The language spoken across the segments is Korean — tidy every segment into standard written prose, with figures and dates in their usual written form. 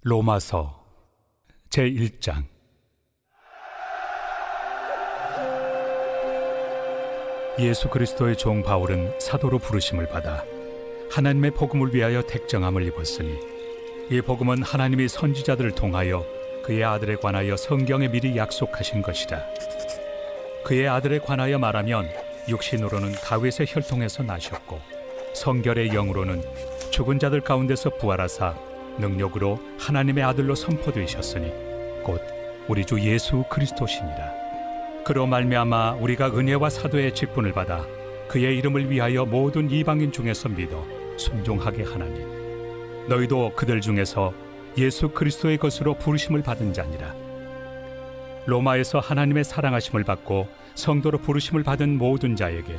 로마서 제1장. 예수 그리스도의 종 바울은 사도로 부르심을 받아 하나님의 복음을 위하여 택정함을 입었으니, 이 복음은 하나님이 선지자들을 통하여 그의 아들에 관하여 성경에 미리 약속하신 것이라. 그의 아들에 관하여 말하면 육신으로는 다윗의 혈통에서 나셨고 성결의 영으로는 죽은 자들 가운데서 부활하사 능력으로 하나님의 아들로 선포되셨으니 곧 우리 주 예수 그리스도시니라. 그로 말미암아 우리가 은혜와 사도의 직분을 받아 그의 이름을 위하여 모든 이방인 중에서 믿어 순종하게 하나니, 너희도 그들 중에서 예수 그리스도의 것으로 부르심을 받은 자니라. 로마에서 하나님의 사랑하심을 받고 성도로 부르심을 받은 모든 자에게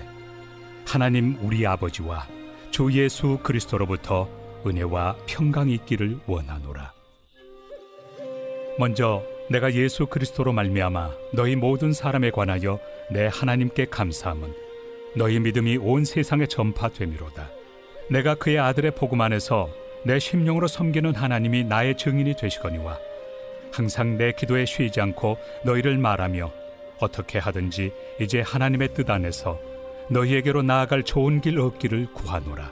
하나님 우리 아버지와 주 예수 그리스도로부터 은혜와 평강이 있기를 원하노라. 먼저 내가 예수 그리스도로 말미암아 너희 모든 사람에 관하여 내 하나님께 감사함은 너희 믿음이 온 세상에 전파됨이로다. 내가 그의 아들의 복음 안에서 내 심령으로 섬기는 하나님이 나의 증인이 되시거니와, 항상 내 기도에 쉬지 않고 너희를 말하며 어떻게 하든지 이제 하나님의 뜻 안에서 너희에게로 나아갈 좋은 길 얻기를 구하노라.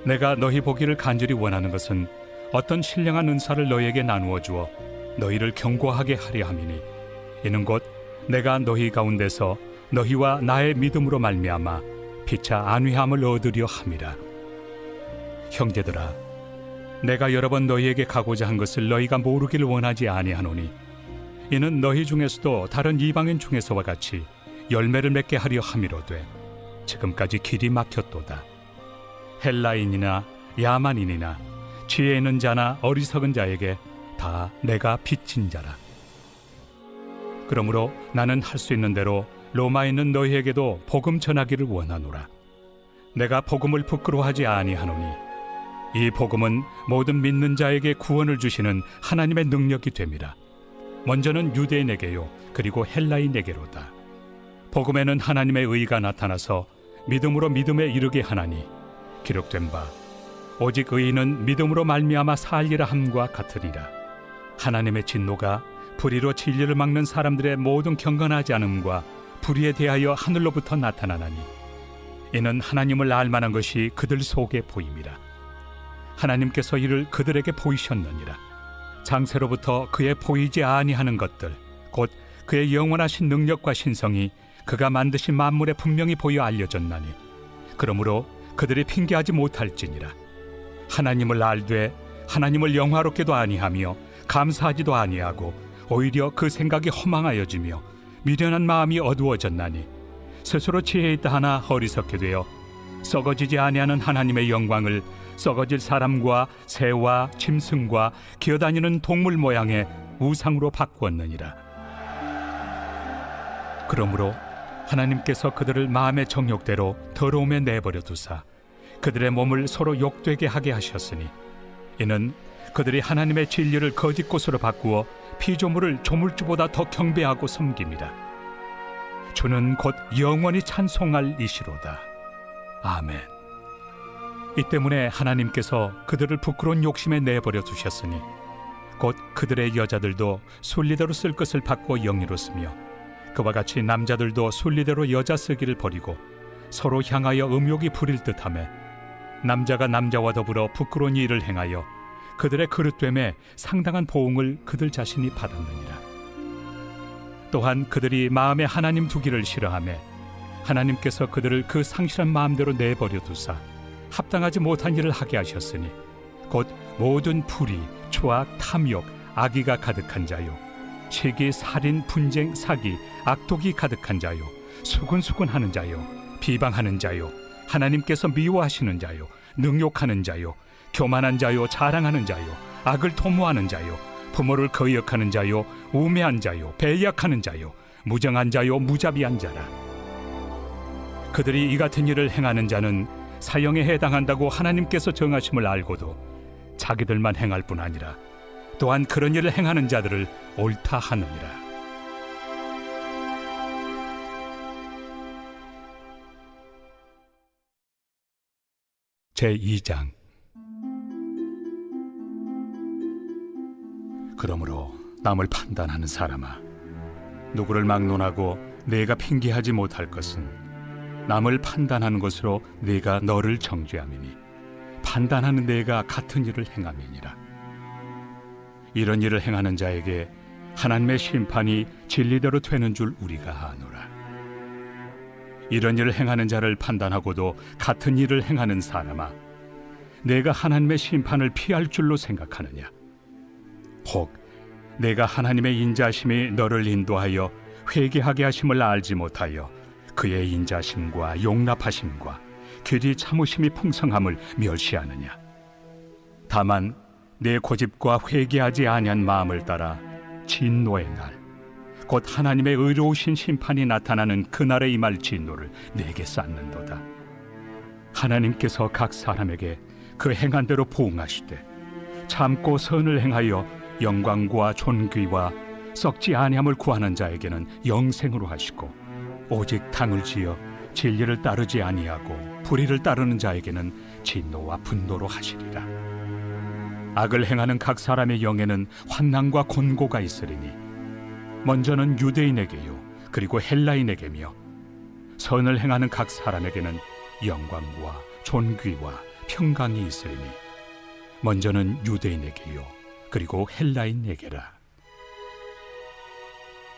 내가 너희 보기를 간절히 원하는 것은 어떤 신령한 은사를 너희에게 나누어 주어 너희를 경고하게 하려 함이니, 이는 곧 내가 너희 가운데서 너희와 나의 믿음으로 말미암아 피차 안위함을 얻으려 함이라. 형제들아, 내가 여러 번 너희에게 가고자 한 것을 너희가 모르기를 원하지 아니하노니, 이는 너희 중에서도 다른 이방인 중에서와 같이 열매를 맺게 하려 함이로되 지금까지 길이 막혔도다. 헬라인이나 야만인이나 지혜 있는 자나 어리석은 자에게 다 내가 빚진 자라. 그러므로 나는 할 수 있는 대로 로마에 있는 너희에게도 복음 전하기를 원하노라. 내가 복음을 부끄러워하지 아니하노니 이 복음은 모든 믿는 자에게 구원을 주시는 하나님의 능력이 됨이라. 먼저는 유대인에게요 그리고 헬라인에게로다. 복음에는 하나님의 의가 나타나서 믿음으로 믿음에 이르게 하나니, 기록된 바 오직 의인은 믿음으로 말미암아 살리라 함과 같으니라. 하나님의 진노가 불의로 진리를 막는 사람들의 모든 경건하지 않음과 불의에 대하여 하늘로부터 나타나나니, 이는 하나님을 알만한 것이 그들 속에 보임이라. 하나님께서 이를 그들에게 보이셨느니라. 장세로부터 그의 보이지 아니하는 것들, 곧 그의 영원하신 능력과 신성이 그가 만드신 만물에 분명히 보여 알려졌나니, 그러므로 그들이 핑계하지 못할지니라. 하나님을 알되 하나님을 영화롭게도 아니하며 감사하지도 아니하고 오히려 그 생각이 허망하여지며 미련한 마음이 어두워졌나니, 스스로 지혜 있다 하나 어리석게 되어 썩어지지 아니하는 하나님의 영광을 썩어질 사람과 새와 짐승과 기어다니는 동물 모양의 우상으로 바꾸었느니라. 그러므로 하나님께서 그들을 마음의 정욕대로 더러움에 내버려 두사 그들의 몸을 서로 욕되게 하게 하셨으니, 이는 그들이 하나님의 진리를 거짓 곳으로 바꾸어 피조물을 조물주보다 더 경배하고 섬깁니다. 주는 곧 영원히 찬송할 이시로다. 아멘. 이 때문에 하나님께서 그들을 부끄러운 욕심에 내버려 두셨으니 곧 그들의 여자들도 순리대로 쓸 것을 받고 영예롭으며, 그와 같이 남자들도 순리대로 여자 쓰기를 버리고 서로 향하여 음욕이 부릴 듯하며, 남자가 남자와 더불어 부끄러운 일을 행하여 그들의 그릇됨에 상당한 보응을 그들 자신이 받았느니라. 또한 그들이 마음에 하나님 두기를 싫어하며 하나님께서 그들을 그 상실한 마음대로 내버려 두사 합당하지 못한 일을 하게 하셨으니, 곧 모든 불의, 초악, 탐욕, 악의가 가득한 자요, 시기, 살인, 분쟁, 사기, 악독이 가득한 자요, 수근수근하는 자요, 비방하는 자요, 하나님께서 미워하시는 자요, 능욕하는 자요, 교만한 자요, 자랑하는 자요, 악을 도모하는 자요, 부모를 거역하는 자요, 우매한 자요, 배약하는 자요, 무정한 자요, 무자비한 자라. 그들이 이 같은 일을 행하는 자는 사형에 해당한다고 하나님께서 정하심을 알고도 자기들만 행할 뿐 아니라 또한 그런 일을 행하는 자들을 옳다 하느니라. 제2장. 그러므로 남을 판단하는 사람아, 누구를 막론하고 내가 핑계하지 못할 것은 남을 판단하는 것으로 네가 너를 정죄함이니 판단하는 내가 같은 일을 행함이니라. 이런 일을 행하는 자에게 하나님의 심판이 진리대로 되는 줄 우리가 아노라. 이런 일을 행하는 자를 판단하고도 같은 일을 행하는 사람아, 내가 하나님의 심판을 피할 줄로 생각하느냐? 혹 내가 하나님의 인자심이 너를 인도하여 회개하게 하심을 알지 못하여 그의 인자심과 용납하심과 길이 참으심이 풍성함을 멸시하느냐? 다만 내 고집과 회개하지 아니한 마음을 따라 진노의 날, 곧 하나님의 의로우신 심판이 나타나는 그날에 임할 진노를 내게 쌓는도다. 하나님께서 각 사람에게 그 행한 대로 보응하시되 참고 선을 행하여 영광과 존귀와 썩지 아니함을 구하는 자에게는 영생으로 하시고, 오직 당을 지어 진리를 따르지 아니하고 불의를 따르는 자에게는 진노와 분노로 하시리라. 악을 행하는 각 사람의 영에는 환난과 곤고가 있으리니 먼저는 유대인에게요 그리고 헬라인에게며, 선을 행하는 각 사람에게는 영광과 존귀와 평강이 있으리니 먼저는 유대인에게요 그리고 헬라인에게라.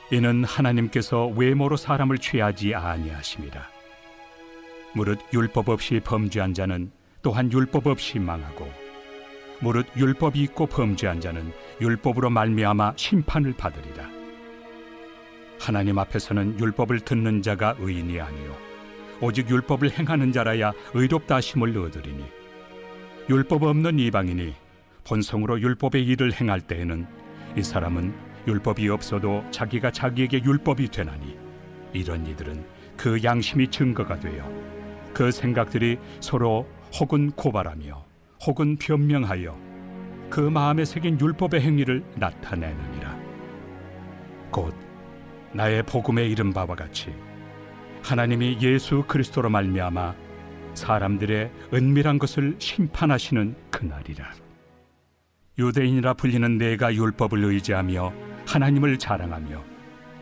이는 하나님께서 외모로 사람을 취하지 아니하심이라. 무릇 율법 없이 범죄한 자는 또한 율법 없이 망하고, 무릇 율법이 있고 범죄한 자는 율법으로 말미암아 심판을 받으리라. 하나님 앞에서는 율법을 듣는 자가 의인이 아니요 오직 율법을 행하는 자라야 의롭다 하심을 얻으리니, 율법 없는 이방인이 본성으로 율법의 일을 행할 때에는 이 사람은 율법이 없어도 자기가 자기에게 율법이 되나니, 이런 이들은 그 양심이 증거가 되어 그 생각들이 서로 혹은 고발하며 혹은 변명하여 그 마음에 새긴 율법의 행위를 나타내느니라. 곧 나의 복음에 이른 바와 같이 하나님이 예수 그리스도로 말미암아 사람들의 은밀한 것을 심판하시는 그날이라. 유대인이라 불리는 내가 율법을 의지하며 하나님을 자랑하며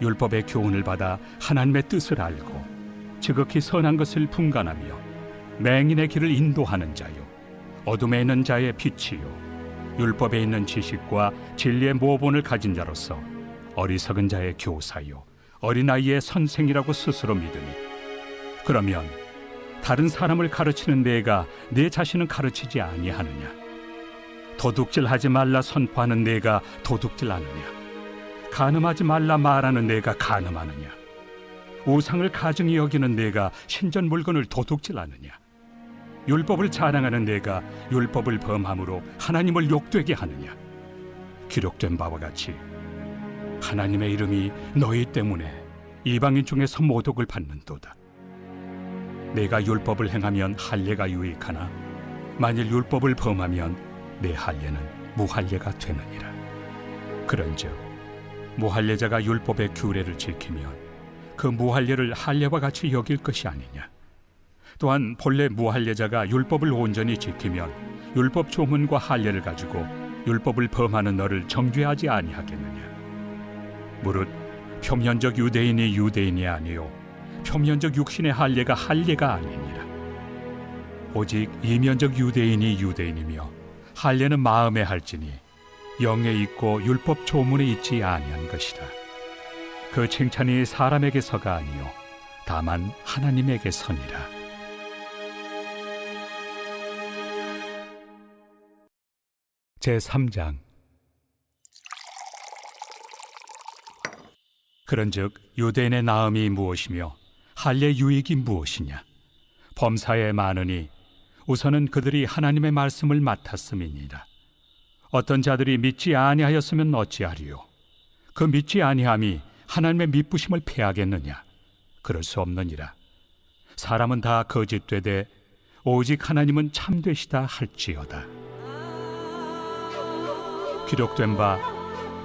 율법의 교훈을 받아 하나님의 뜻을 알고 지극히 선한 것을 분간하며 맹인의 길을 인도하는 자요 어둠에 있는 자의 빛이요 율법에 있는 지식과 진리의 모본을 가진 자로서 어리석은 자의 교사요 어린아이의 선생이라고 스스로 믿으니, 그러면 다른 사람을 가르치는 내가 내 자신은 가르치지 아니하느냐? 도둑질하지 말라 선포하는 내가 도둑질하느냐? 간음하지 말라 말하는 내가 간음하느냐? 우상을 가증히 여기는 내가 신전 물건을 도둑질하느냐? 율법을 자랑하는 내가 율법을 범함으로 하나님을 욕되게 하느냐? 기록된 바와 같이 하나님의 이름이 너희 때문에 이방인 중에서 모독을 받는도다. 내가 율법을 행하면 할례가 유익하나 만일 율법을 범하면 내 할례는 무할례가 되느니라. 그런즉 무할례자가 율법의 규례를 지키면 그 무할례를 할례와 같이 여길 것이 아니냐? 또한 본래 무할례자가 율법을 온전히 지키면 율법 조문과 할례를 가지고 율법을 범하는 너를 정죄하지 아니하겠느냐? 무릇 표면적 유대인이 유대인이 아니요 표면적 육신의 할례가 할례가 아니니라. 오직 이면적 유대인이 유대인이며 할례는 마음에 할지니 영에 있고 율법 조문에 있지 아니한 것이라. 그 칭찬이 사람에게서가 아니요 다만 하나님에게서니라. 제3장. 그런즉 유대인의 나음이 무엇이며 할례 유익이 무엇이냐? 범사에 많으니 우선은 그들이 하나님의 말씀을 맡았음이니라. 어떤 자들이 믿지 아니하였으면 어찌하리요? 그 믿지 아니함이 하나님의 미쁘심을 패하겠느냐? 그럴 수 없느니라. 사람은 다 거짓되되 오직 하나님은 참되시다 할지어다. 기록된 바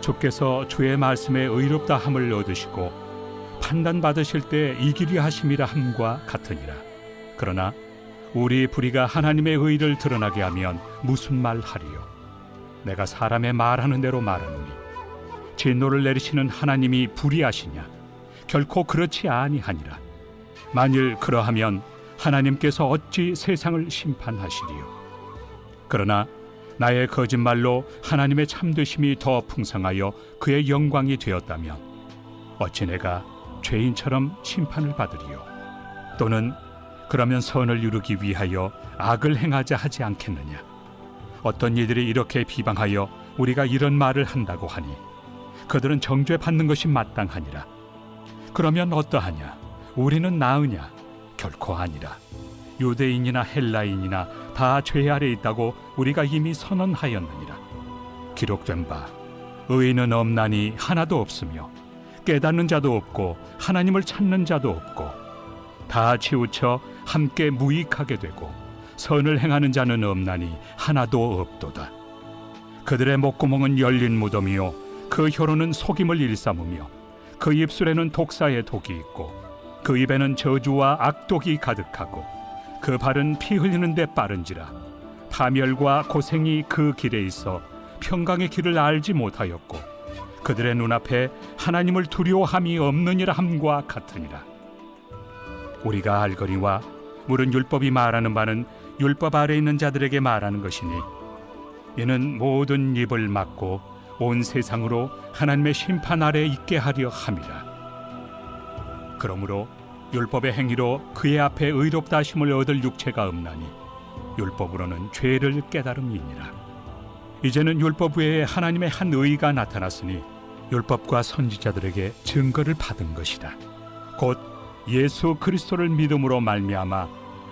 주께서 주의 말씀에 의롭다 함을 얻으시고 판단받으실 때 이기리 하심이라 함과 같으니라. 그러나 우리 불의가 하나님의 의를 드러나게 하면 무슨 말 하리요? 내가 사람의 말하는 대로 말하노니 진노를 내리시는 하나님이 불의하시냐? 결코 그렇지 아니하니라. 만일 그러하면 하나님께서 어찌 세상을 심판하시리요? 그러나 나의 거짓말로 하나님의 참되심이 더 풍성하여 그의 영광이 되었다면 어찌 내가 죄인처럼 심판을 받으리요? 또는 그러면 선을 이루기 위하여 악을 행하자 하지 않겠느냐? 어떤 이들이 이렇게 비방하여 우리가 이런 말을 한다고 하니 그들은 정죄받는 것이 마땅하니라. 그러면 어떠하냐? 우리는 나으냐? 결코 아니라. 유대인이나 헬라인이나 다 죄 아래 있다고 우리가 이미 선언하였느니라. 기록된 바 의인은 없나니 하나도 없으며 깨닫는 자도 없고 하나님을 찾는 자도 없고 다 치우쳐 함께 무익하게 되고 선을 행하는 자는 없나니 하나도 없도다. 그들의 목구멍은 열린 무덤이요 그 혀로는 속임을 일삼으며 그 입술에는 독사의 독이 있고 그 입에는 저주와 악독이 가득하고 그 발은 피 흘리는 데 빠른지라. 파멸과 고생이 그 길에 있어 평강의 길을 알지 못하였고 그들의 눈앞에 하나님을 두려워함이 없느니라 함과 같으니라. 우리가 알거니와 물은 율법이 말하는 바는 율법 아래 있는 자들에게 말하는 것이니 이는 모든 입을 막고 온 세상으로 하나님의 심판 아래 있게 하려 함이라. 그러므로 율법의 행위로 그의 앞에 의롭다 하심을 얻을 육체가 없나니 율법으로는 죄를 깨달음이니라. 이제는 율법 외에 하나님의 한 의가 나타났으니 율법과 선지자들에게 증거를 받은 것이다. 곧 예수 그리스도를 믿음으로 말미암아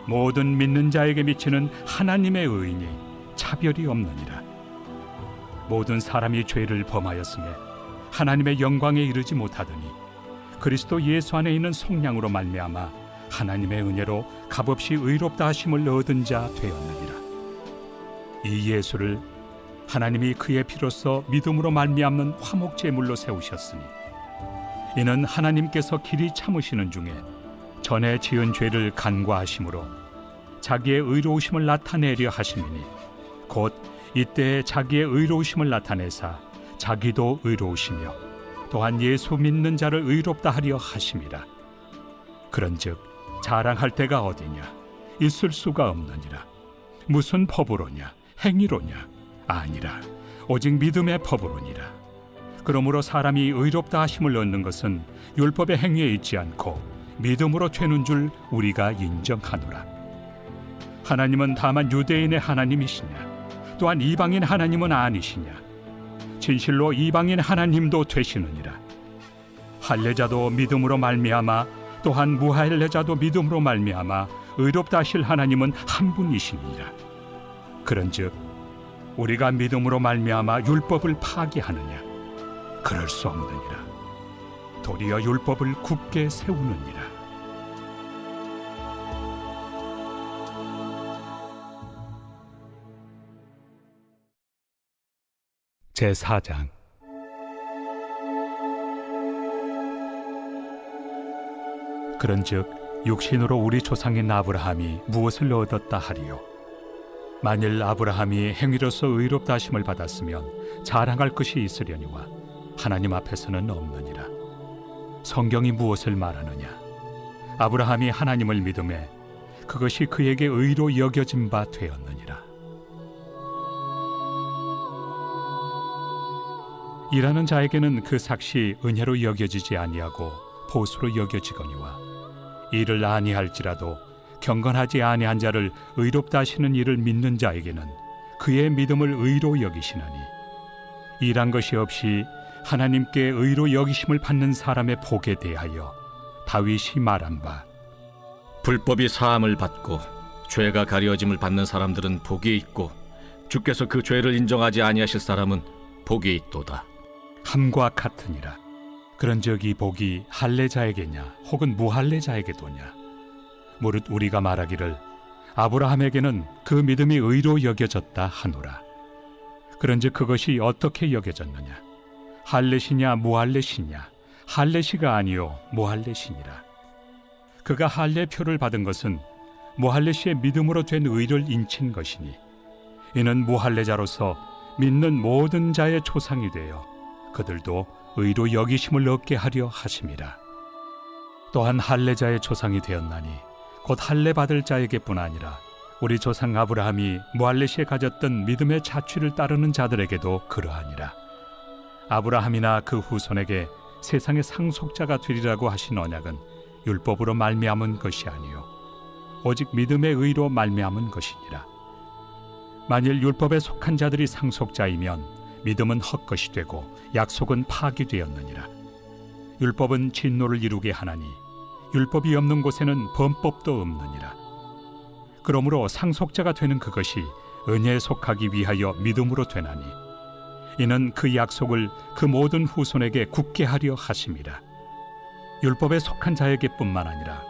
모든 믿는 자에게 미치는 하나님의 의인이 차별이 없느니라. 모든 사람이 죄를 범하였음에 하나님의 영광에 이르지 못하더니 그리스도 예수 안에 있는 속량으로 말미암아 하나님의 은혜로 값없이 의롭다 하심을 얻은 자 되었느니라. 이 예수를 하나님이 그의 피로써 믿음으로 말미암는 화목 제물로 세우셨으니 이는 하나님께서 길이 참으시는 중에 전에 지은 죄를 간과하심으로 자기의 의로우심을 나타내려 하심이니 곧 이때에 자기의 의로우심을 나타내사 자기도 의로우시며 또한 예수 믿는 자를 의롭다 하려 하심이라. 그런즉 자랑할 데가 어디냐? 있을 수가 없느니라. 무슨 법으로냐? 행위로냐? 아니라 오직 믿음의 법으로니라. 그러므로 사람이 의롭다 하심을 얻는 것은 율법의 행위에 있지 않고 믿음으로 되는 줄 우리가 인정하노라. 하나님은 다만 유대인의 하나님이시냐? 또한 이방인 하나님은 아니시냐? 진실로 이방인 하나님도 되시느니라. 할례자도 믿음으로 말미암아 또한 무할례자도 믿음으로 말미암아 의롭다 하실 하나님은 한 분이시니라. 그런즉 우리가 믿음으로 말미암아 율법을 파기하느냐? 그럴 수 없느니라. 도리어 율법을 굳게 세우느니라. 제4장. 그런즉 육신으로 우리 조상인 아브라함이 무엇을 얻었다 하리요? 만일 아브라함이 행위로서 의롭다 하심을 받았으면 자랑할 것이 있으려니와 하나님 앞에서는 없느니라. 성경이 무엇을 말하느냐? 아브라함이 하나님을 믿음에 그것이 그에게 의로 여겨진 바 되었느니라. 일하는 자에게는 그 삭시 은혜로 여겨지지 아니하고 보수로 여겨지거니와 일을 아니할지라도 경건하지 아니한 자를 의롭다 하시는 이를 믿는 자에게는 그의 믿음을 의로 여기시나니 일한 것이 없이 하나님께 의로 여기심을 받는 사람의 복에 대하여 다윗이 말한 바 불법이 사함을 받고 죄가 가려짐을 받는 사람들은 복이 있고 주께서 그 죄를 인정하지 아니하실 사람은 복이 있도다. 함과 같으니라. 그런즉 이 복이 할례자에게냐 혹은 무할례자에게도냐? 무릇 우리가 말하기를 아브라함에게는 그 믿음이 의로 여겨졌다 하노라. 그런즉 그것이 어떻게 여겨졌느냐? 할례시냐 무할례시냐? 할례시가 아니요 무할례시니라. 그가 할례표를 받은 것은 무할례시의 믿음으로 된 의를 인친 것이니 이는 무할례자로서 믿는 모든 자의 조상이 되어 그들도 의로 여기심을 얻게 하려 하심이라. 또한 할례자의 조상이 되었나니 곧 할례 받을 자에게뿐 아니라 우리 조상 아브라함이 무할레시에 가졌던 믿음의 자취를 따르는 자들에게도 그러하니라. 아브라함이나 그 후손에게 세상의 상속자가 되리라고 하신 언약은 율법으로 말미암은 것이 아니요 오직 믿음의 의로 말미암은 것이니라. 만일 율법에 속한 자들이 상속자이면 믿음은 헛것이 되고 약속은 파기되었느니라. 율법은 진노를 이루게 하나니 율법이 없는 곳에는 범법도 없느니라. 그러므로 상속자가 되는 그것이 은혜에 속하기 위하여 믿음으로 되나니 이는 그 약속을 그 모든 후손에게 굳게 하려 하심이라. 율법에 속한 자에게뿐만 아니라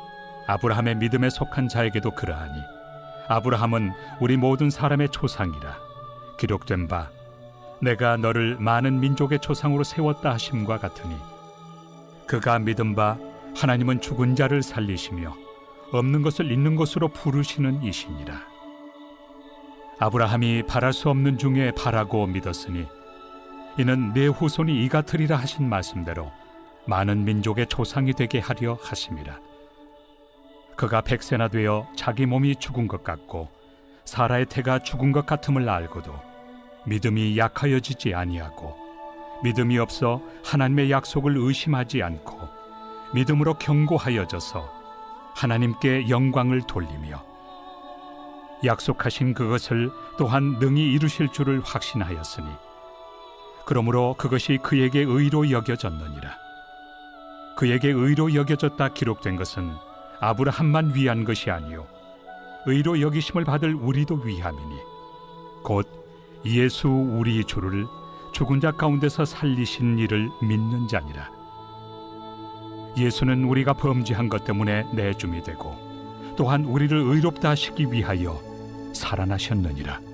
아브라함의 믿음에 속한 자에게도 그러하니 아브라함은 우리 모든 사람의 조상이라. 기록된 바 내가 너를 많은 민족의 조상으로 세웠다 하심과 같으니 그가 믿은 바 하나님은 죽은 자를 살리시며 없는 것을 있는 것으로 부르시는 이시니라. 아브라함이 바랄 수 없는 중에 바라고 믿었으니 이는 내 후손이 이 같으리라 하신 말씀대로 많은 민족의 조상이 되게 하려 하심이라. 그가 100세나 되어 자기 몸이 죽은 것 같고 사라의 태가 죽은 것 같음을 알고도 믿음이 약하여지지 아니하고 믿음이 없어 하나님의 약속을 의심하지 않고 믿음으로 견고하여져서 하나님께 영광을 돌리며 약속하신 그것을 또한 능히 이루실 줄을 확신하였으니 그러므로 그것이 그에게 의로 여겨졌느니라. 그에게 의로 여겨졌다 기록된 것은 아브라함만 위한 것이 아니요 의로 여기심을 받을 우리도 위함이니 곧 예수 우리 주를 죽은 자 가운데서 살리신 이를 믿는 자니라. 예수는 우리가 범죄한 것 때문에 내줌이 되고 또한 우리를 의롭다 하시기 위하여 살아나셨느니라.